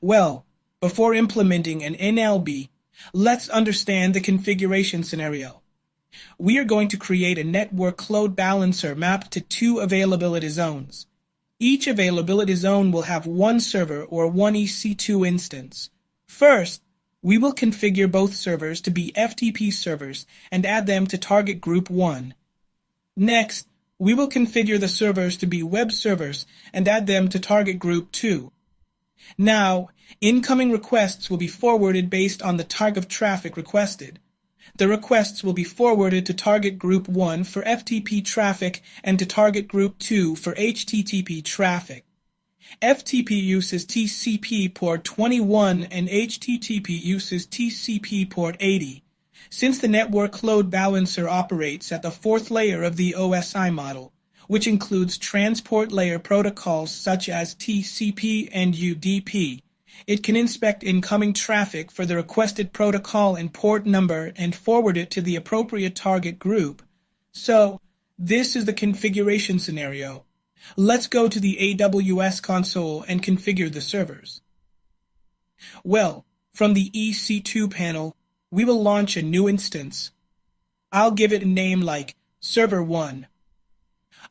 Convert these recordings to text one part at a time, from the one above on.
Well, before implementing an NLB, let's understand the configuration scenario. We are going to create a network load balancer mapped to two availability zones. Each availability zone will have one server or one EC2 instance. First, we will configure both servers to be FTP servers and add them to target group 1. Next, we will configure the servers to be web servers and add them to target group 2. Now, incoming requests will be forwarded based on the type of traffic requested. The requests will be forwarded to target group 1 for FTP traffic and to target group 2 for HTTP traffic. FTP uses TCP port 21 and HTTP uses TCP port 80. Since the network load balancer operates at the fourth layer of the OSI model, which includes transport layer protocols such as TCP and UDP, it can inspect incoming traffic for the requested protocol and port number and forward it to the appropriate target group. So, this is the configuration scenario. Let's go to the AWS console and configure the servers. Well, from the EC2 panel, we will launch a new instance. I'll give it a name like Server 1.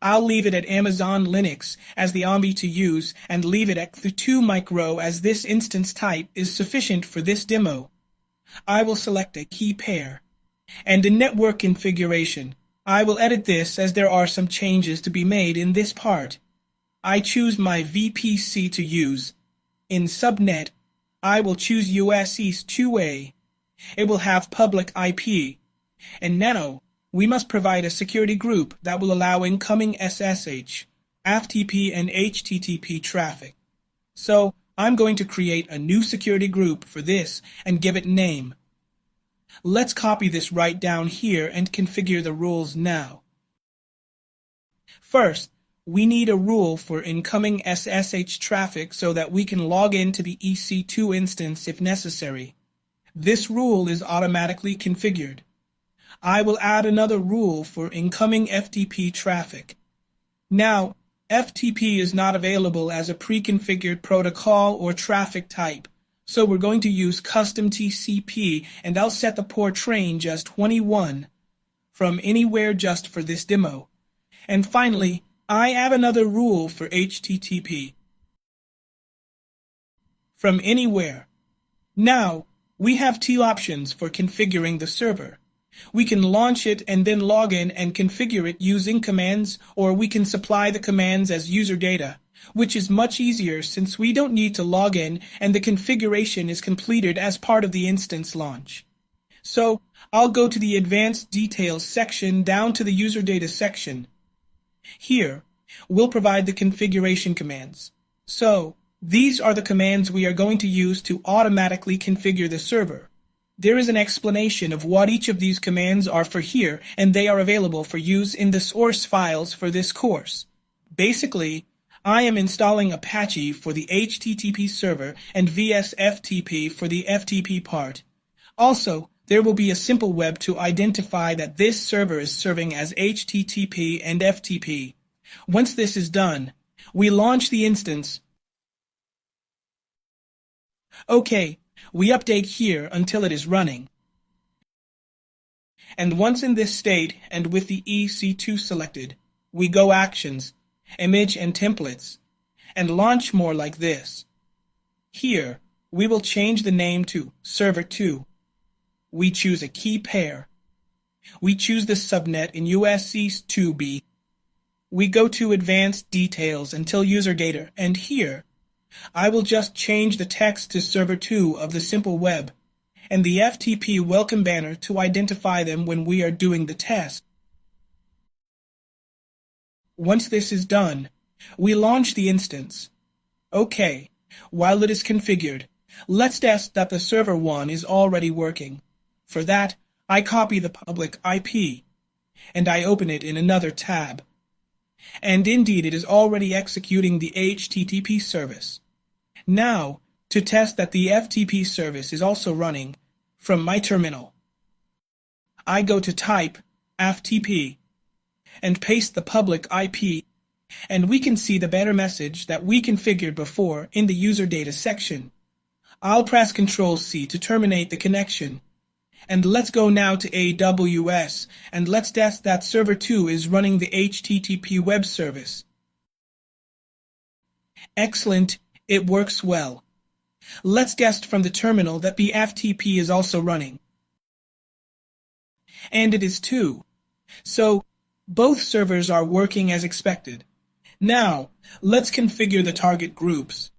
I'll leave it at Amazon Linux as the OMB to use and leave it at the 2 micro as this instance type is sufficient for this demo. I will select a key pair. And in network configuration, I will edit this as there are some changes to be made in this part. I choose my VPC to use. In subnet, I will choose US East 2A. It will have public IP. And now, we must provide a security group that will allow incoming SSH, FTP, and HTTP traffic. So, I'm going to create a new security group for this and give it name. Let's copy this right down here and configure the rules now. First, we need a rule for incoming SSH traffic so that we can log into the EC2 instance if necessary. This rule is automatically configured. I will add another rule for incoming FTP traffic. Now, FTP is not available as a pre-configured protocol or traffic type, so we're going to use custom TCP, and I'll set the port range as 21 from anywhere just for this demo. And finally, I add another rule for HTTP from anywhere. Now, we have two options for configuring the server. We can launch it and then log in and configure it using commands, or we can supply the commands as user data, which is much easier since we don't need to log in and the configuration is completed as part of the instance launch. So, I'll go to the Advanced Details section down to the User Data section. Here, we'll provide the configuration commands. So, these are the commands we are going to use to automatically configure the server. There is an explanation of what each of these commands are for here, and they are available for use in the source files for this course. Basically, I am installing Apache for the HTTP server and VSFTP for the FTP part. Also, there will be a simple web to identify that this server is serving as HTTP and FTP. Once this is done, we launch the instance. Okay, we update here until it is running. And once in this state and with the EC2 selected, we go Actions, Image and Templates, and launch more like this. Here, we will change the name to Server 2. We choose a key pair. We choose the subnet in US East 2B. We go to Advanced Details until User Data, and here, I will just change the text to Server 2 of the simple web, and the FTP welcome banner to identify them when we are doing the test. Once this is done, we launch the instance. Okay, while it is configured, let's test that the Server 1 is already working. For that, I copy the public IP, and I open it in another tab. And indeed, it is already executing the HTTP service. Now, to test that the FTP service is also running, from my terminal, I go to Type, FTP, and paste the public IP, and we can see the banner message that we configured before in the User Data section. I'll press Ctrl+C to terminate the connection. And let's go now to AWS, and let's test that Server 2 is running the HTTP web service. Excellent, it works well. Let's test from the terminal that the FTP is also running. And it is too. So, both servers are working as expected. Now, let's configure the target groups.